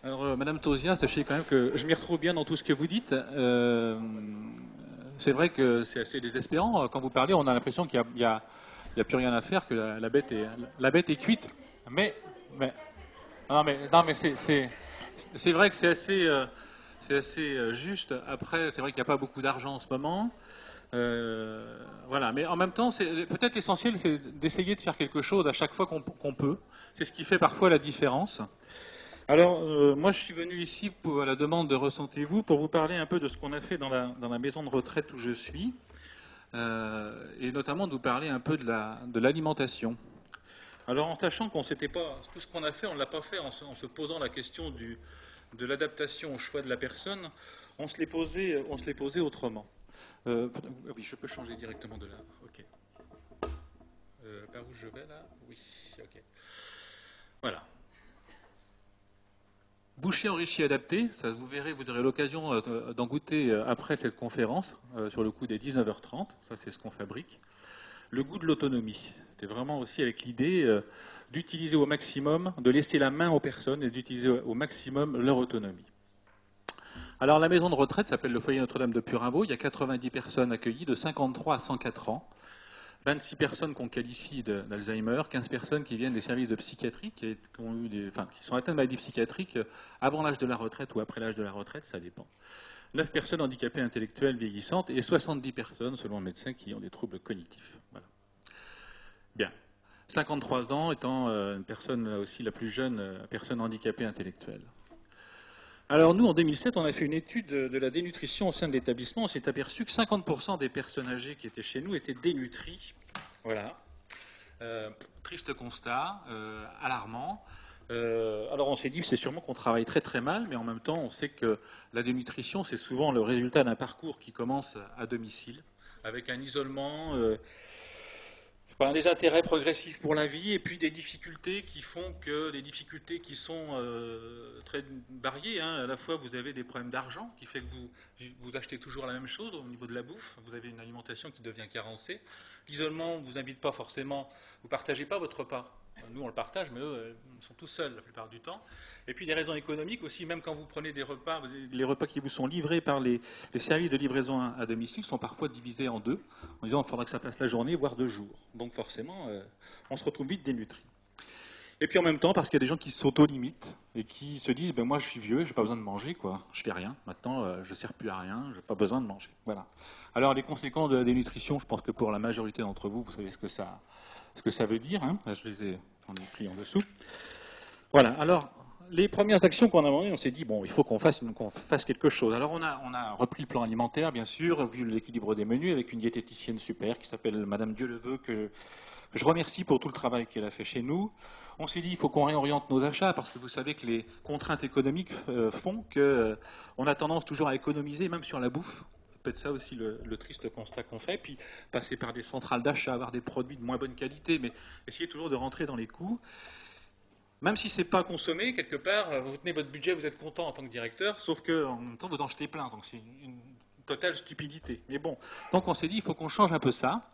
Alors, Madame Tauziat, sachez quand même que je m'y retrouve bien dans tout ce que vous dites. C'est vrai que c'est assez désespérant. Quand vous parlez, on a l'impression qu'il y a plus rien à faire, que la bête est cuite. Mais, mais, non, mais c'est vrai que c'est assez juste. Après, c'est vrai qu'il n'y a pas beaucoup d'argent en ce moment. Voilà, mais en même temps, c'est peut-être essentiel, c'est d'essayer de faire quelque chose à chaque fois qu'on peut. C'est ce qui fait parfois la différence. Alors, moi, je suis venu ici à la demande de Ressentez-vous pour vous parler un peu de ce qu'on a fait dans la maison de retraite où je suis, et notamment de vous parler un peu de l'alimentation. Alors, en sachant qu'on s'était pas tout ce qu'on a fait, on ne l'a pas fait en se posant la question de l'adaptation au choix de la personne, on se l'est posé autrement. Oui, je peux changer directement de là. Ok. Par où je vais là? Oui. Ok. Voilà. Boucher enrichi adapté, ça vous verrez, vous aurez l'occasion d'en goûter après cette conférence, sur le coup des 19h30, ça c'est ce qu'on fabrique. Le goût de l'autonomie, c'était vraiment aussi avec l'idée d'utiliser au maximum, de laisser la main aux personnes et d'utiliser au maximum leur autonomie. Alors la maison de retraite s'appelle le foyer Notre-Dame de Purimvaux, il y a 90 personnes accueillies de 53 à 104 ans. 26 personnes qu'on qualifie d'Alzheimer, 15 personnes qui viennent des services de psychiatrie, qui sont atteintes de maladies psychiatriques avant l'âge de la retraite ou après l'âge de la retraite, ça dépend. 9 personnes handicapées intellectuelles vieillissantes et 70 personnes, selon le médecin, qui ont des troubles cognitifs. Voilà. Bien. 53 ans étant une personne là aussi la plus jeune personne handicapée intellectuelle. Alors nous, en 2007, on a fait une étude de la dénutrition au sein de l'établissement. On s'est aperçu que 50% des personnes âgées qui étaient chez nous étaient dénutries. Voilà. Triste constat, alarmant. Alors on s'est dit, c'est sûrement qu'on travaille très très mal, mais en même temps, on sait que la dénutrition, c'est souvent le résultat d'un parcours qui commence à domicile, avec un isolement, des intérêts progressifs pour la vie et puis des difficultés qui font que des difficultés qui sont très variées. Hein. À la fois, vous avez des problèmes d'argent qui fait que vous achetez toujours la même chose au niveau de la bouffe. Vous avez une alimentation qui devient carencée. L'isolement ne vous invite pas forcément, vous ne partagez pas votre repas. Nous, on le partage, mais eux, ils sont tous seuls la plupart du temps. Et puis des raisons économiques aussi, même quand vous prenez des repas, les repas qui vous sont livrés par les services de livraison à domicile sont parfois divisés en deux, en disant qu'il faudra que ça passe la journée, voire 2 jours. Donc forcément, on se retrouve vite dénutri. Et puis en même temps, parce qu'il y a des gens qui s'auto-limitent et qui se disent moi je suis vieux, j'ai pas besoin de manger, quoi. Je fais rien. Maintenant, je ne sers plus à rien, je n'ai pas besoin de manger. Voilà. Alors les conséquences de la dénutrition, je pense que pour la majorité d'entre vous, vous savez ce que ça veut dire. Hein. Là, j'en ai écrit en dessous. Voilà. Alors, les premières actions qu'on a menées, on s'est dit, il faut qu'on fasse quelque chose. Alors, on a repris le plan alimentaire, bien sûr, vu l'équilibre des menus, avec une diététicienne super qui s'appelle Madame Dieuleveux, que je remercie pour tout le travail qu'elle a fait chez nous. On s'est dit, il faut qu'on réoriente nos achats, parce que vous savez que les contraintes économiques font qu'on a tendance toujours à économiser, même sur la bouffe. C'est peut-être ça aussi le triste constat qu'on fait. Puis, passer par des centrales d'achat, avoir des produits de moins bonne qualité, mais essayer toujours de rentrer dans les coûts. Même si ce n'est pas consommé, quelque part, vous tenez votre budget, vous êtes content en tant que directeur, sauf qu'en même temps, vous en jetez plein. Donc c'est une totale stupidité. Mais bon, donc on s'est dit, il faut qu'on change un peu ça.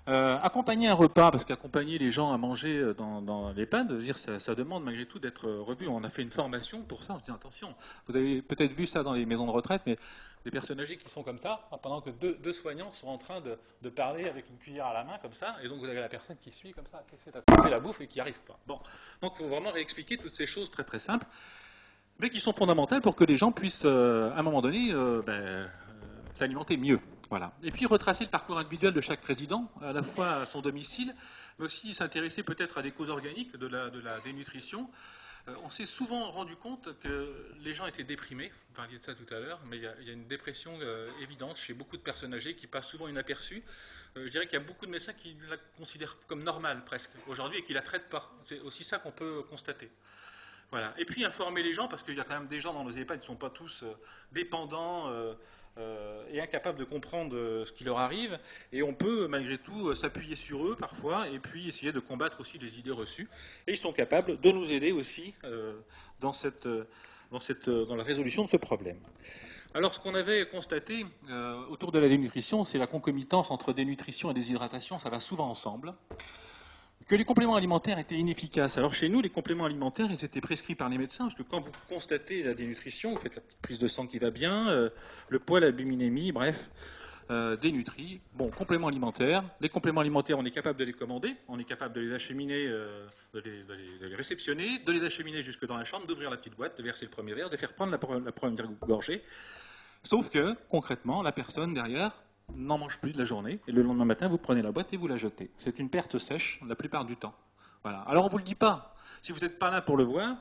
Accompagner un repas, parce qu'accompagner les gens à manger dans l'EHPAD, ça demande malgré tout d'être revu. On a fait une formation pour ça. On se dit attention, vous avez peut-être vu ça dans les maisons de retraite, mais des personnes âgées qui sont comme ça, pendant que deux soignants sont en train de parler avec une cuillère à la main comme ça, et donc vous avez la personne qui suit comme ça, qui essaie d'attraper la bouffe et qui n'y arrive pas. Bon, donc il faut vraiment réexpliquer toutes ces choses très très simples, mais qui sont fondamentales pour que les gens puissent, à un moment donné, s'alimenter mieux. Voilà. Et puis retracer le parcours individuel de chaque résident, à la fois à son domicile, mais aussi s'intéresser peut-être à des causes organiques de la dénutrition. On s'est souvent rendu compte que les gens étaient déprimés, vous parliez de ça tout à l'heure, mais il y a une dépression évidente chez beaucoup de personnes âgées qui passe souvent inaperçue. Je dirais qu'il y a beaucoup de médecins qui la considèrent comme normale presque aujourd'hui et qui ne la traitent pas. C'est aussi ça qu'on peut constater. Voilà. Et puis informer les gens, parce qu'il y a quand même des gens dans nos EHPAD qui ne sont pas tous dépendants et incapables de comprendre ce qui leur arrive. Et on peut malgré tout s'appuyer sur eux parfois et puis essayer de combattre aussi les idées reçues. Et ils sont capables de nous aider aussi dans la résolution de ce problème. Alors ce qu'on avait constaté autour de la dénutrition, c'est la concomitance entre dénutrition et déshydratation, ça va souvent ensemble. que les compléments alimentaires étaient inefficaces. Alors chez nous, les compléments alimentaires, ils étaient prescrits par les médecins, parce que quand vous constatez la dénutrition, vous faites la petite prise de sang qui va bien, le poids, la biménémie, bref, dénutri. Bon, compléments alimentaires. Les compléments alimentaires, on est capable de les commander, on est capable de les acheminer, de les réceptionner, de les acheminer jusque dans la chambre, d'ouvrir la petite boîte, de verser le premier verre, de faire prendre la première gorgée. Sauf que, concrètement, la personne derrière n'en mange plus de la journée, et le lendemain matin, vous prenez la boîte et vous la jetez. C'est une perte sèche la plupart du temps. Voilà. Alors on ne vous le dit pas. Si vous n'êtes pas là pour le voir,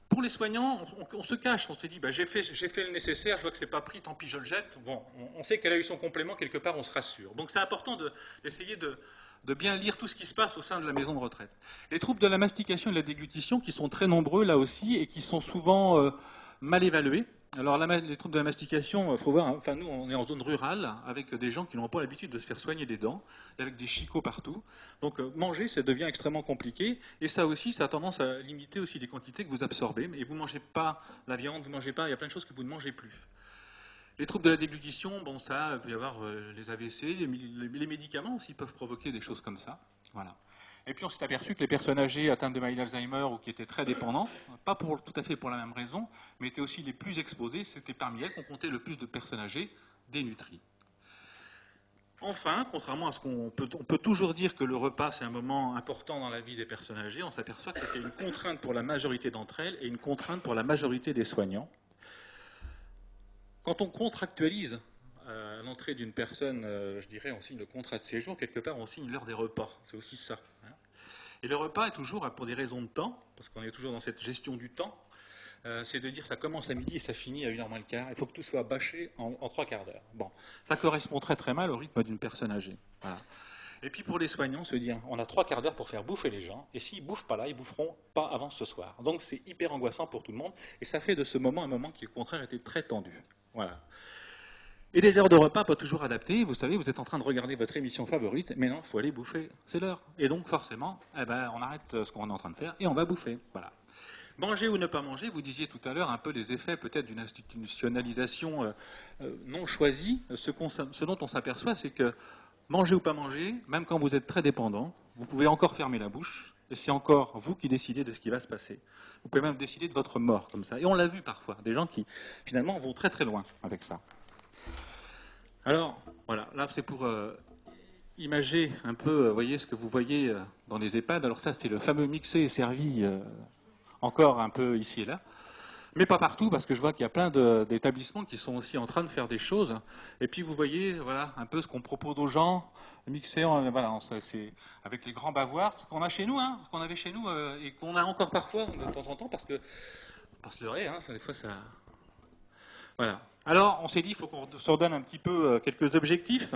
pour les soignants, on se cache, on se dit, bah, j'ai fait le nécessaire, je vois que c'est pas pris, tant pis je le jette. Bon, on sait qu'elle a eu son complément, quelque part on se rassure. Donc c'est important d'essayer de bien lire tout ce qui se passe au sein de la maison de retraite. Les troubles de la mastication et de la déglutition qui sont très nombreux là aussi et qui sont souvent mal évalués. Alors les troubles de la mastication, il faut voir, enfin nous on est en zone rurale avec des gens qui n'ont pas l'habitude de se faire soigner les dents, avec des chicots partout. Donc manger, ça devient extrêmement compliqué. Et ça aussi, ça a tendance à limiter aussi les quantités que vous absorbez. Et vous ne mangez pas la viande, vous ne mangez pas, il y a plein de choses que vous ne mangez plus. Les troubles de la déglutition, bon ça, il peut y avoir les AVC, les médicaments aussi peuvent provoquer des choses comme ça. Voilà. Et puis on s'est aperçu que les personnes âgées atteintes de maladie d'Alzheimer ou qui étaient très dépendants, pas tout à fait pour la même raison, mais étaient aussi les plus exposées, c'était parmi elles qu'on comptait le plus de personnes âgées dénutries. Enfin, contrairement à ce qu'on peut toujours dire que le repas c'est un moment important dans la vie des personnes âgées, on s'aperçoit que c'était une contrainte pour la majorité d'entre elles et une contrainte pour la majorité des soignants. Quand on contractualise à l'entrée d'une personne, je dirais, on signe le contrat de séjour, quelque part on signe l'heure des repas, c'est aussi ça. Et le repas est toujours, pour des raisons de temps, parce qu'on est toujours dans cette gestion du temps, c'est de dire ça commence à midi et ça finit à 1h moins le quart, il faut que tout soit bâché en 3 quarts d'heure. Bon, ça correspond très très mal au rythme d'une personne âgée. Voilà. Et puis pour les soignants, se dire, on a 3 quarts d'heure pour faire bouffer les gens, et s'ils ne bouffent pas là, ils ne boufferont pas avant ce soir. Donc c'est hyper angoissant pour tout le monde, et ça fait de ce moment un moment qui au contraire était très tendu. Voilà. Et les heures de repas pas toujours adaptées. Vous savez, vous êtes en train de regarder votre émission favorite, mais non, il faut aller bouffer, c'est l'heure. Et donc forcément, on arrête ce qu'on est en train de faire et on va bouffer. Voilà. Manger ou ne pas manger, vous disiez tout à l'heure un peu les effets peut-être d'une institutionnalisation non choisie. Ce dont on s'aperçoit, c'est que manger ou pas manger, même quand vous êtes très dépendant, vous pouvez encore fermer la bouche, et c'est encore vous qui décidez de ce qui va se passer. Vous pouvez même décider de votre mort comme ça. Et on l'a vu parfois, des gens qui finalement vont très très loin avec ça. Alors, voilà, là c'est pour imager un peu, voyez ce que vous voyez dans les EHPAD. Alors ça c'est le fameux mixé et servi encore un peu ici et là. Mais pas partout, parce que je vois qu'il y a plein d'établissements qui sont aussi en train de faire des choses. Et puis vous voyez, voilà, un peu ce qu'on propose aux gens, mixé, voilà, c'est avec les grands bavoirs, ce qu'on a chez nous, hein, ce qu'on avait chez nous, et qu'on a encore parfois de temps en temps, parce que, pas se leurrer, hein, des fois ça... Voilà. Alors, on s'est dit, il faut qu'on se redonne un petit peu quelques objectifs.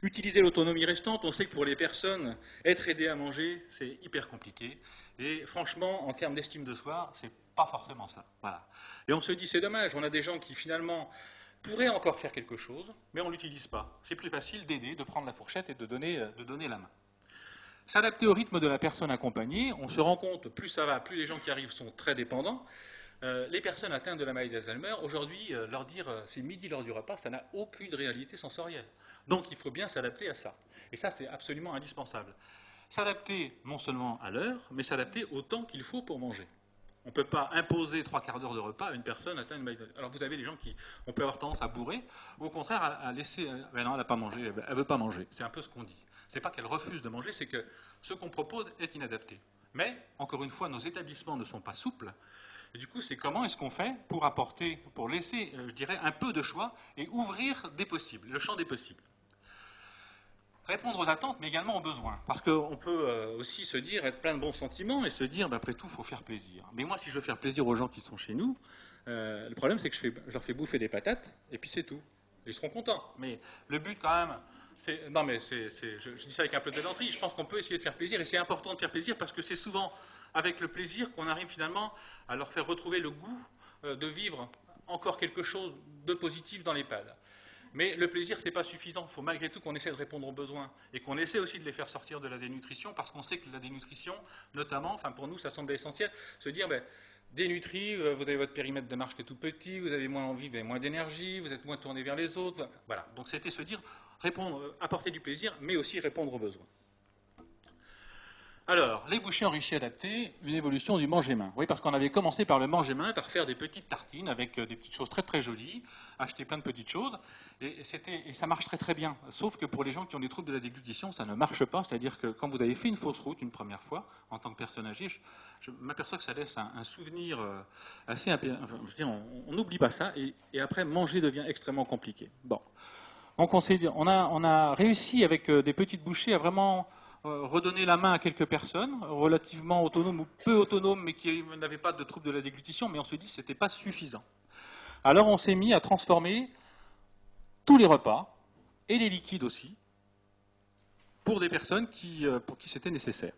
Utiliser l'autonomie restante, on sait que pour les personnes, être aidé à manger, c'est hyper compliqué. Et franchement, en termes d'estime de soi, c'est pas forcément ça. Voilà. Et on se dit, c'est dommage, on a des gens qui finalement pourraient encore faire quelque chose, mais on ne l'utilise pas. C'est plus facile d'aider, de prendre la fourchette et de donner la main. S'adapter au rythme de la personne accompagnée, on se rend compte, plus ça va, plus les gens qui arrivent sont très dépendants. Les personnes atteintes de la maladie d'Alzheimer, aujourd'hui, leur dire c'est midi l'heure du repas, ça n'a aucune réalité sensorielle. Donc il faut bien s'adapter à ça. Et ça, c'est absolument indispensable. S'adapter non seulement à l'heure, mais s'adapter au temps qu'il faut pour manger. On ne peut pas imposer 3 quarts d'heure de repas à une personne atteinte de maladie d'Alzheimer. Alors vous avez des gens qui on peut avoir tendance à bourrer, ou au contraire à laisser... Ben non, elle n'a pas mangé, elle ne veut pas manger. C'est un peu ce qu'on dit. Ce n'est pas qu'elle refuse de manger, c'est que ce qu'on propose est inadapté. Mais, encore une fois, nos établissements ne sont pas souples. Et du coup, c'est comment est-ce qu'on fait pour apporter, pour laisser, je dirais, un peu de choix et ouvrir des possibles, le champ des possibles. Répondre aux attentes, mais également aux besoins. Parce qu'on peut aussi se dire, être plein de bons sentiments et se dire, après tout, il faut faire plaisir. Mais moi, si je veux faire plaisir aux gens qui sont chez nous, le problème, c'est que je leur fais bouffer des patates, et puis c'est tout. Et ils seront contents. Mais le but, quand même, non, mais je dis ça avec un peu de pédanterie. Je pense qu'on peut essayer de faire plaisir, et c'est important de faire plaisir parce que c'est souvent avec le plaisir qu'on arrive finalement à leur faire retrouver le goût de vivre encore quelque chose de positif dans l'EHPAD. Mais le plaisir, ce n'est pas suffisant. Il faut malgré tout qu'on essaie de répondre aux besoins et qu'on essaie aussi de les faire sortir de la dénutrition parce qu'on sait que la dénutrition, notamment, enfin pour nous, ça semble essentiel, se dire, dénutri, vous avez votre périmètre de marche qui est tout petit, vous avez moins envie, vous avez moins d'énergie, vous êtes moins tourné vers les autres. Voilà. Donc c'était se dire, apporter du plaisir, mais aussi répondre aux besoins. Alors, les bouchées enrichies adaptées, une évolution du manger-main. Oui, parce qu'on avait commencé par le manger-main, par faire des petites tartines avec des petites choses très très jolies, acheter plein de petites choses, et ça marche très très bien. Sauf que pour les gens qui ont des troubles de la déglutition, ça ne marche pas. C'est-à-dire que quand vous avez fait une fausse route une première fois, en tant que personne âgée, je m'aperçois que ça laisse un souvenir assez... Enfin, je veux dire, on n'oublie pas ça, et après, manger devient extrêmement compliqué. Bon. Donc on a réussi avec des petites bouchées à vraiment redonner la main à quelques personnes, relativement autonomes ou peu autonomes, mais qui n'avaient pas de troubles de la déglutition, mais on se dit que ce n'était pas suffisant. Alors on s'est mis à transformer tous les repas, et les liquides aussi, pour des personnes pour qui c'était nécessaire.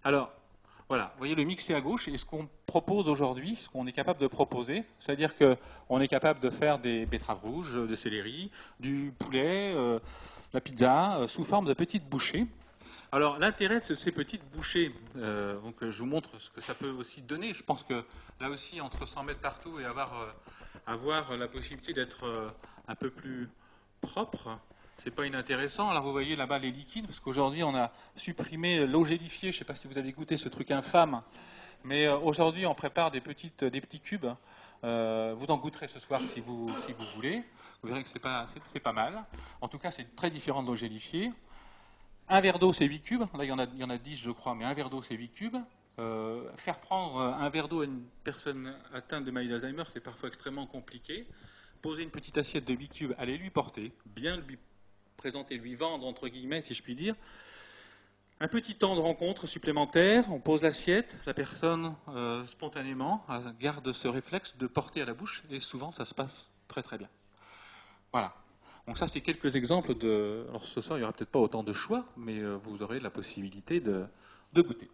Alors, voilà, vous voyez le mixé à gauche, et ce qu'on propose aujourd'hui, ce qu'on est capable de proposer, c'est-à-dire qu'on est capable de faire des betteraves rouges, des céleri, du poulet, la pizza, sous forme de petites bouchées. Alors l'intérêt de ces petites bouchées, donc je vous montre ce que ça peut aussi donner. Je pense que là aussi, entre 100 mètres partout et avoir la possibilité d'être un peu plus propre, c'est pas inintéressant. Alors vous voyez là-bas les liquides, parce qu'aujourd'hui on a supprimé l'eau gélifiée. Je ne sais pas si vous avez goûté ce truc infâme, mais aujourd'hui on prépare des petits cubes. Vous en goûterez ce soir si vous voulez. Vous verrez que c'est pas mal. En tout cas, c'est très différent de l'eau gélifiée. Un verre d'eau, c'est 8 cubes. Là, il y en a 10, je crois, mais un verre d'eau, c'est 8 cubes. Faire prendre un verre d'eau à une personne atteinte de maladie d'Alzheimer, c'est parfois extrêmement compliqué. Poser une petite assiette de 8 cubes, aller lui porter, bien lui présenter, lui vendre, entre guillemets, si je puis dire. Un petit temps de rencontre supplémentaire, on pose l'assiette, la personne, spontanément, garde ce réflexe de porter à la bouche, et souvent, ça se passe très très bien. Voilà. Donc ça, c'est quelques exemples de... Alors ce soir, il n'y aura peut-être pas autant de choix, mais vous aurez la possibilité de goûter.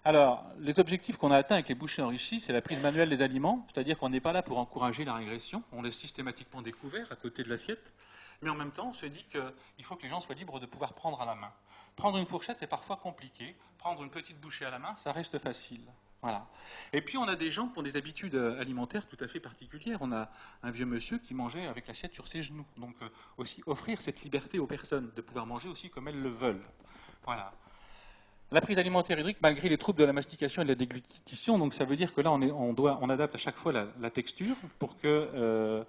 Alors, les objectifs qu'on a atteints avec les bouchées enrichies, c'est la prise manuelle des aliments, c'est-à-dire qu'on n'est pas là pour encourager la régression, on laisse systématiquement découvert à côté de l'assiette, mais en même temps, on se dit qu'il faut que les gens soient libres de pouvoir prendre à la main. Prendre une fourchette, c'est parfois compliqué. Prendre une petite bouchée à la main, ça reste facile. Voilà. Et puis on a des gens qui ont des habitudes alimentaires tout à fait particulières. On a un vieux monsieur qui mangeait avec l'assiette sur ses genoux. Donc aussi offrir cette liberté aux personnes de pouvoir manger aussi comme elles le veulent. Voilà. La prise alimentaire hydrique, malgré les troubles de la mastication et de la déglutition, donc ça veut dire que là on adapte à chaque fois la texture pour qu'il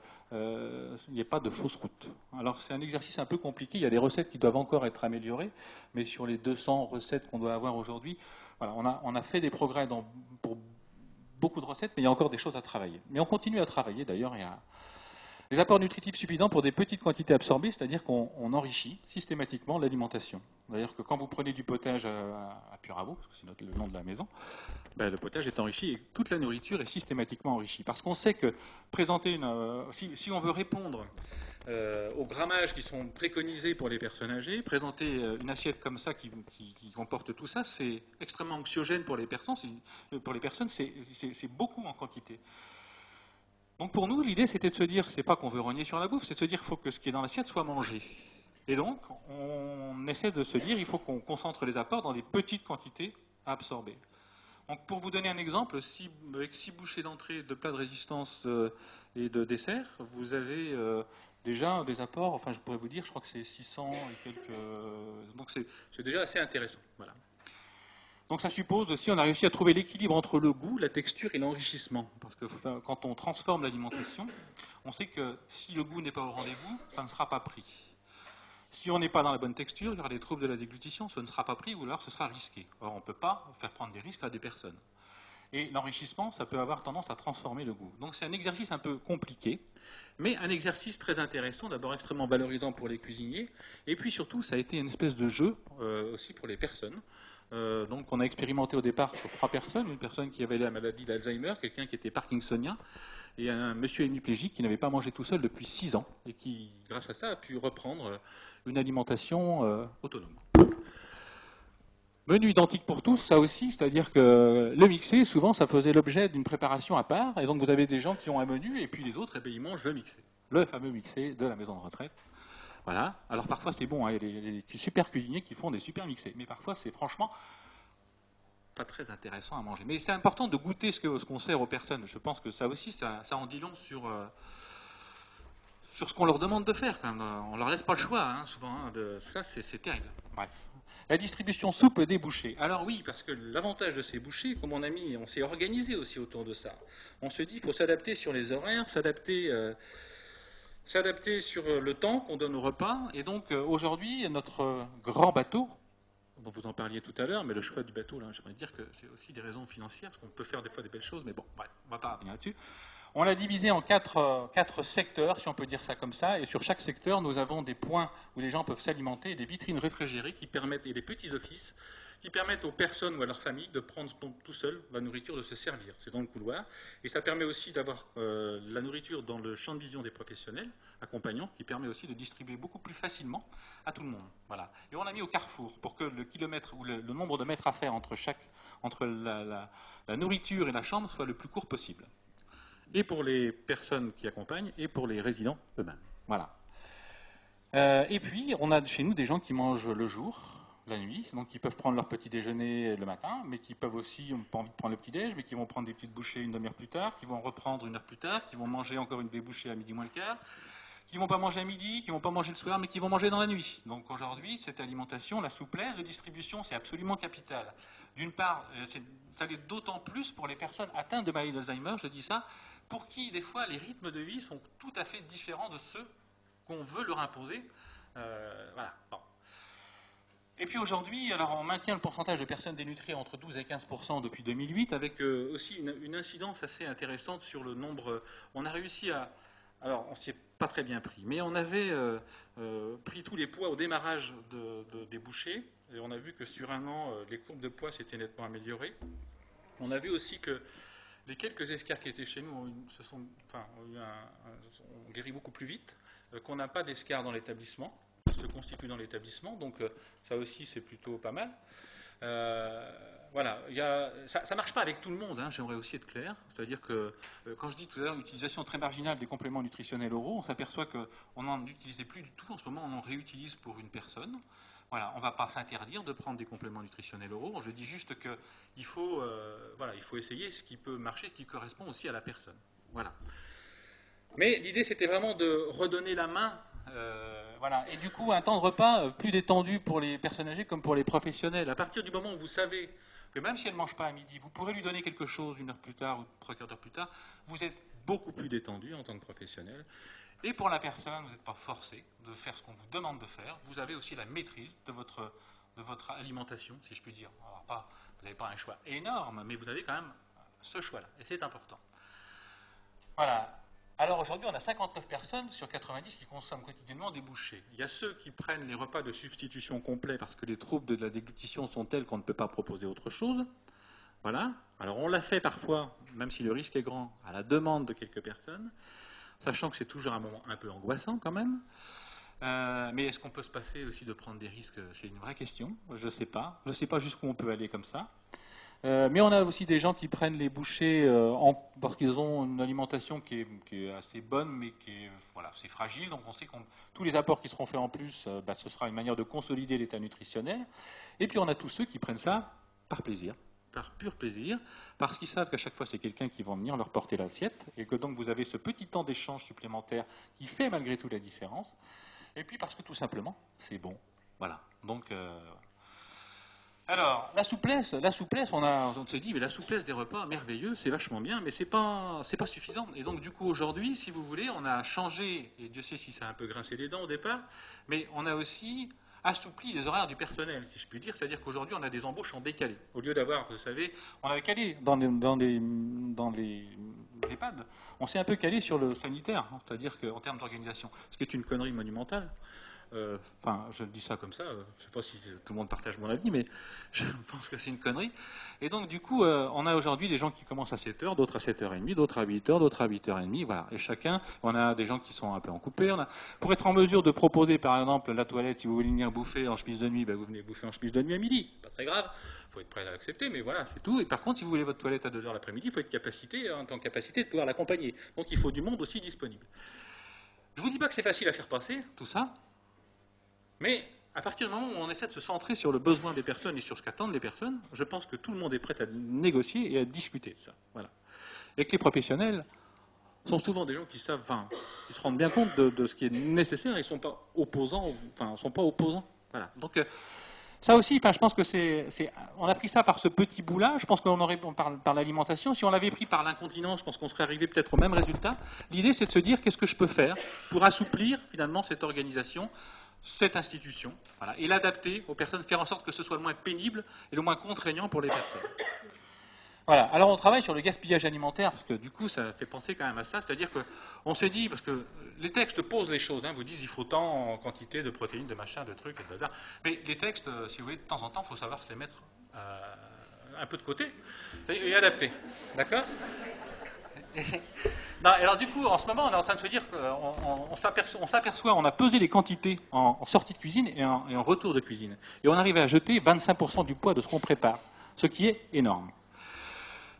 n'y ait pas de fausse route. Alors c'est un exercice un peu compliqué, il y a des recettes qui doivent encore être améliorées, mais sur les 200 recettes qu'on doit avoir aujourd'hui, voilà, on a fait des progrès pour beaucoup de recettes, mais il y a encore des choses à travailler. Mais on continue à travailler d'ailleurs, il y a les apports nutritifs suffisants pour des petites quantités absorbées, c'est-à-dire qu'on enrichit systématiquement l'alimentation. C'est-à-dire que quand vous prenez du potage à Puravo, parce que c'est le nom de la maison, ben, le potage est enrichi et toute la nourriture est systématiquement enrichie. Parce qu'on sait que présenter si on veut répondre aux grammages qui sont préconisés pour les personnes âgées, présenter une assiette comme ça qui comporte tout ça, c'est extrêmement anxiogène pour les personnes, c'est beaucoup en quantité. Donc pour nous, l'idée c'était de se dire, c'est pas qu'on veut rogner sur la bouffe, c'est de se dire qu'il faut que ce qui est dans l'assiette soit mangé. Et donc, on essaie de se dire, il faut qu'on concentre les apports dans des petites quantités à absorber. Donc pour vous donner un exemple, avec 6 bouchées d'entrée, de plats de résistance et de dessert, vous avez déjà des apports, enfin je pourrais vous dire, je crois que c'est 600 et quelques... donc c'est déjà assez intéressant. Voilà. Donc ça suppose aussi, on a réussi à trouver l'équilibre entre le goût, la texture et l'enrichissement. Parce que quand on transforme l'alimentation, on sait que si le goût n'est pas au rendez-vous, ça ne sera pas pris. Si on n'est pas dans la bonne texture, il y aura des troubles de la déglutition, ce ne sera pas pris ou alors ce sera risqué. Or, on ne peut pas faire prendre des risques à des personnes. Et l'enrichissement, ça peut avoir tendance à transformer le goût. Donc c'est un exercice un peu compliqué, mais un exercice très intéressant, d'abord extrêmement valorisant pour les cuisiniers, et puis surtout, ça a été une espèce de jeu aussi pour les personnes. Donc on a expérimenté au départ sur 3 personnes, une personne qui avait la maladie d'Alzheimer, quelqu'un qui était parkinsonien, et un monsieur hémiplégique qui n'avait pas mangé tout seul depuis 6 ans, et qui, grâce à ça, a pu reprendre une alimentation autonome. Menu identique pour tous, ça aussi, c'est-à-dire que le mixé, souvent, ça faisait l'objet d'une préparation à part, et donc vous avez des gens qui ont un menu, et puis les autres, eh bien, ils mangent le mixé. Le fameux mixé de la maison de retraite. Voilà. Alors parfois c'est bon, hein, il y a des super cuisiniers qui font des super mixés, mais parfois c'est franchement pas très intéressant à manger. Mais c'est important de goûter ce qu'on sert aux personnes. Je pense que ça aussi, ça en dit long sur ce qu'on leur demande de faire. Quand même. On leur laisse pas le choix, hein, souvent. Ça, c'est terrible. Bref. La distribution souple des bouchées. Alors oui, parce que l'avantage de ces bouchées, comme on s'est organisé aussi autour de ça. On se dit qu'il faut s'adapter sur les horaires, s'adapter sur le temps qu'on donne au repas. Et donc aujourd'hui, notre grand bateau, dont vous en parliez tout à l'heure, mais le choix du bateau, là, j'aimerais dire que c'est aussi des raisons financières, parce qu'on peut faire des fois des belles choses, mais bon, bref, on ne va pas revenir là-dessus. On l'a divisé en quatre secteurs, si on peut dire ça comme ça, et sur chaque secteur, nous avons des points où les gens peuvent s'alimenter, des vitrines réfrigérées qui permettent, et des petits offices, qui permettent aux personnes ou à leur famille de prendre tout seul la nourriture, de se servir. C'est dans le couloir. Et ça permet aussi d'avoir la nourriture dans le champ de vision des professionnels accompagnants, qui permet aussi de distribuer beaucoup plus facilement à tout le monde. Voilà. Et on l'a mis au carrefour pour que le kilomètre ou le nombre de mètres à faire entre la nourriture et la chambre soit le plus court possible. Et pour les personnes qui accompagnent et pour les résidents eux-mêmes. Voilà. Et puis, on a chez nous des gens qui mangent le jour, la nuit, donc ils peuvent prendre leur petit déjeuner le matin, mais qui peuvent aussi, n'ont pas envie de prendre le petit déj, mais qui vont prendre des petites bouchées une demi-heure plus tard, qui vont reprendre une heure plus tard, qui vont manger encore des bouchées à midi moins le quart, qui ne vont pas manger à midi, qui ne vont pas manger le soir, mais qui vont manger dans la nuit. Donc aujourd'hui, cette alimentation, la souplesse de distribution, c'est absolument capital. D'une part, ça l'est d'autant plus pour les personnes atteintes de maladie d'Alzheimer, je dis ça, pour qui, des fois, les rythmes de vie sont tout à fait différents de ceux qu'on veut leur imposer. Voilà. Bon. Et puis aujourd'hui, alors on maintient le pourcentage de personnes dénutries entre 12 et 15% depuis 2008, avec aussi une incidence assez intéressante sur le nombre. On a réussi à. Alors, on ne s'y est pas très bien pris, mais on avait pris tous les poids au démarrage des bouchées, et on a vu que sur un an, les courbes de poids s'étaient nettement améliorées. On a vu aussi que les quelques escarres qui étaient chez nous ont guéri beaucoup plus vite, qu'on n'a pas d'escarres dans l'établissement, se constituent dans l'établissement, donc ça aussi c'est plutôt pas mal. Voilà, ça ne marche pas avec tout le monde, hein, j'aimerais aussi être clair. C'est-à-dire que, quand je dis tout à l'heure utilisation très marginale des compléments nutritionnels oraux, on s'aperçoit qu'on n'en utilisait plus du tout. En ce moment, on en réutilise pour une personne. Voilà, on ne va pas s'interdire de prendre des compléments nutritionnels oraux. Je dis juste qu'il faut, il faut essayer ce qui peut marcher, ce qui correspond aussi à la personne. Voilà. Mais l'idée, c'était vraiment de redonner la main. Voilà. Et du coup, un temps de repas plus détendu pour les personnes âgées comme pour les professionnels. À partir du moment où vous savez que même si elle ne mange pas à midi, vous pourrez lui donner quelque chose une heure plus tard ou trois quarts d'heure plus tard, vous êtes beaucoup plus détendu en tant que professionnel. Et pour la personne, vous n'êtes pas forcé de faire ce qu'on vous demande de faire. Vous avez aussi la maîtrise de votre alimentation, si je puis dire. Alors, vous n'avez pas un choix énorme, mais vous avez quand même ce choix-là. Et c'est important. Voilà. Alors aujourd'hui, on a 59 personnes sur 90 qui consomment quotidiennement des bouchées. Il y a ceux qui prennent les repas de substitution complets parce que les troubles de la déglutition sont tels qu'on ne peut pas proposer autre chose. Voilà. Alors on l'a fait parfois, même si le risque est grand, à la demande de quelques personnes, sachant que c'est toujours un moment un peu angoissant quand même. Mais est-ce qu'on peut se passer aussi de prendre des risques? C'est une vraie question. Je ne sais pas. Je ne sais pas jusqu'où on peut aller comme ça. Mais on a aussi des gens qui prennent les bouchées parce qu'ils ont une alimentation qui est assez bonne, mais qui est c'est fragile. Donc on sait que tous les apports qui seront faits en plus, ce sera une manière de consolider l'état nutritionnel. Et puis on a tous ceux qui prennent ça par plaisir, par pur plaisir, parce qu'ils savent qu'à chaque fois c'est quelqu'un qui va venir leur porter l'assiette, et que donc vous avez ce petit temps d'échange supplémentaire qui fait malgré tout la différence. Et puis parce que tout simplement c'est bon. Voilà. Donc alors, la souplesse, on se dit, mais la souplesse des repas, merveilleux, c'est vachement bien, mais c'est pas suffisant. Et donc, du coup, aujourd'hui, si vous voulez, on a changé, et Dieu sait si ça a un peu grincé les dents au départ, mais on a aussi assoupli les horaires du personnel, si je puis dire. C'est-à-dire qu'aujourd'hui, on a des embauches en décalé. Au lieu d'avoir, vous savez, on avait calé dans les EHPAD, on s'est un peu calé sur le sanitaire, hein, c'est-à-dire qu'en termes d'organisation, ce qui est une connerie monumentale. Je dis ça comme ça, je ne sais pas si tout le monde partage mon avis, mais je pense que c'est une connerie. Et donc, du coup, on a aujourd'hui des gens qui commencent à 7h, d'autres à 7h30, d'autres à 8h, d'autres à 8h30, voilà. Et chacun, on a des gens qui sont un peu en coupé. Pour être en mesure de proposer, par exemple, la toilette, si vous voulez venir bouffer en chemise de nuit, vous venez bouffer en chemise de nuit à midi. Pas très grave, il faut être prêt à l'accepter, mais voilà, c'est tout. Et par contre, si vous voulez votre toilette à 2h l'après-midi, il faut être en capacité de pouvoir l'accompagner. Donc, il faut du monde aussi disponible. Je ne vous dis pas que c'est facile à faire passer, tout ça. Mais à partir du moment où on essaie de se centrer sur le besoin des personnes et sur ce qu'attendent les personnes, je pense que tout le monde est prêt à négocier et à discuter de ça. Voilà. Et que les professionnels sont souvent des gens qui se rendent bien compte de ce qui est nécessaire. Ils ne sont pas opposants. Voilà. Donc Ça aussi, enfin, je pense que on a pris ça par ce petit bout-là. Je pense qu'on aurait par l'alimentation. Si on l'avait pris par l'incontinence, je pense qu'on serait arrivé peut-être au même résultat. L'idée, c'est de se dire qu'est-ce que je peux faire pour assouplir finalement cette organisation, cette institution, voilà, et l'adapter aux personnes, faire en sorte que ce soit le moins pénible et le moins contraignant pour les personnes. Voilà. Alors on travaille sur le gaspillage alimentaire, parce que du coup ça fait penser quand même à ça, c'est-à-dire qu'on s'est dit, parce que les textes posent les choses, vous disent il faut tant en quantité de protéines, de machin, de trucs, et de bazar. Mais les textes, si vous voulez, de temps en temps, il faut savoir se les mettre un peu de côté et adapter. D'accord? Non, alors du coup, en ce moment, on est en train de se dire qu'on s'aperçoit, on a pesé les quantités en sortie de cuisine et en retour de cuisine. Et on arrive à jeter 25% du poids de ce qu'on prépare, ce qui est énorme.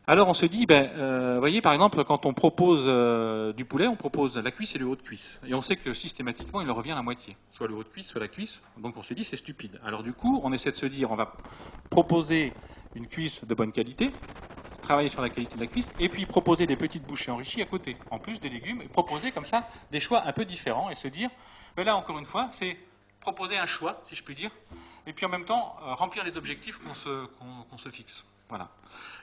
Alors on se dit, vous voyez, par exemple, quand on propose du poulet, on propose la cuisse et le haut de cuisse. Et on sait que systématiquement, il leur revient la moitié. Soit le haut de cuisse, soit la cuisse. Donc on se dit, c'est stupide. Alors du coup, on essaie de se dire, on va proposer une cuisse de bonne qualité, travailler sur la qualité de la cuisse, et puis proposer des petites bouchées enrichies à côté, en plus des légumes, et proposer comme ça des choix un peu différents, et se dire, là encore une fois, c'est proposer un choix, si je puis dire, et puis en même temps, remplir les objectifs qu'on se fixe. Voilà.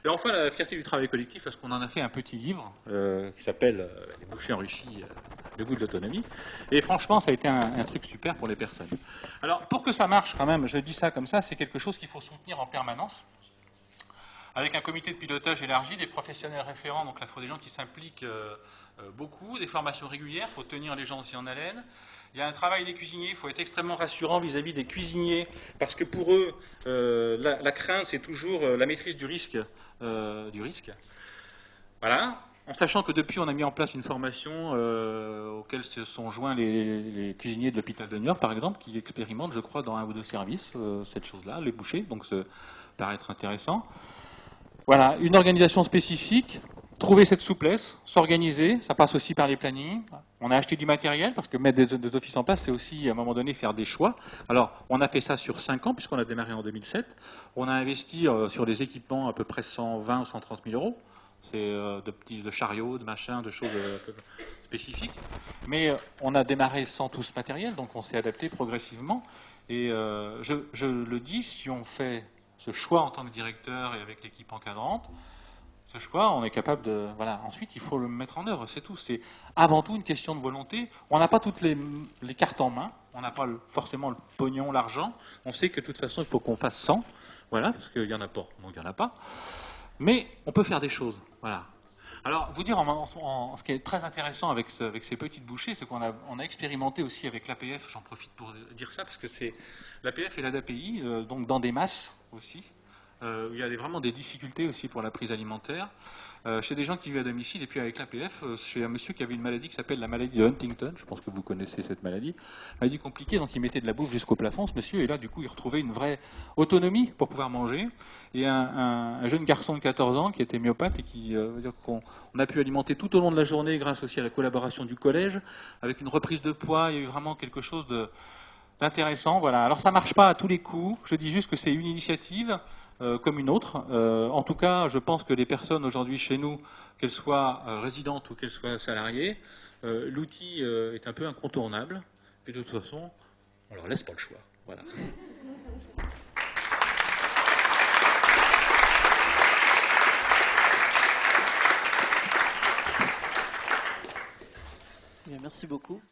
Et enfin, la fierté du travail collectif, parce qu'on en a fait un petit livre qui s'appelle Les bouchées enrichies, le goût de l'autonomie. Et franchement, ça a été un truc super pour les personnes. Alors, pour que ça marche quand même, je dis ça comme ça, c'est quelque chose qu'il faut soutenir en permanence. Avec un comité de pilotage élargi, des professionnels référents, donc là, il faut des gens qui s'impliquent beaucoup, des formations régulières, il faut tenir les gens aussi en haleine. Il y a un travail des cuisiniers, il faut être extrêmement rassurant vis-à-vis des cuisiniers, parce que pour eux, la crainte, c'est toujours la maîtrise du risque. Voilà. En sachant que depuis, on a mis en place une formation auquel se sont joints les cuisiniers de l'hôpital de Niort, par exemple, qui expérimentent, je crois, dans un ou deux services, cette chose-là, les bouchées, donc ça paraît être intéressant. Voilà, une organisation spécifique, trouver cette souplesse, s'organiser, ça passe aussi par les plannings. On a acheté du matériel, parce que mettre des offices en place, c'est aussi, à un moment donné, faire des choix. Alors, on a fait ça sur 5 ans, puisqu'on a démarré en 2007. On a investi sur des équipements à peu près 120 ou 130 000 euros. C'est de chariots, de machins, de choses un peu spécifiques. Mais on a démarré sans tout ce matériel, donc on s'est adapté progressivement. Et je le dis, si on fait ce choix en tant que directeur et avec l'équipe encadrante, ce choix, on est capable de... Voilà. Ensuite, il faut le mettre en œuvre, c'est tout. C'est avant tout une question de volonté. On n'a pas toutes les cartes en main, on n'a pas forcément le pognon, l'argent. On sait que de toute façon, il faut qu'on fasse 100, voilà, parce qu'il n'y en a pas, donc il n'y en a pas. Mais on peut faire des choses, voilà. Alors, vous dire, ce qui est très intéressant avec ces petites bouchées, c'est qu'on a expérimenté aussi avec l'APF, j'en profite pour dire ça, parce que c'est l'APF et l'ADAPI, donc dans des masses aussi, où il y a vraiment des difficultés aussi pour la prise alimentaire, chez des gens qui vivent à domicile, et puis avec l'APF, chez un monsieur qui avait une maladie qui s'appelle la maladie de Huntington, je pense que vous connaissez cette maladie, maladie compliquée, donc il mettait de la bouffe jusqu'au plafond, ce monsieur, et là du coup il retrouvait une vraie autonomie pour pouvoir manger, et un jeune garçon de 14 ans qui était myopathe, et qui qu'on a pu alimenter tout au long de la journée grâce aussi à la collaboration du collège, avec une reprise de poids, il y a eu vraiment quelque chose d'intéressant, voilà. Alors ça marche pas à tous les coups, je dis juste que c'est une initiative comme une autre. En tout cas, je pense que les personnes aujourd'hui chez nous, qu'elles soient résidentes ou qu'elles soient salariées, l'outil est un peu incontournable. Et de toute façon, on leur laisse pas le choix. Voilà. Bien, merci beaucoup.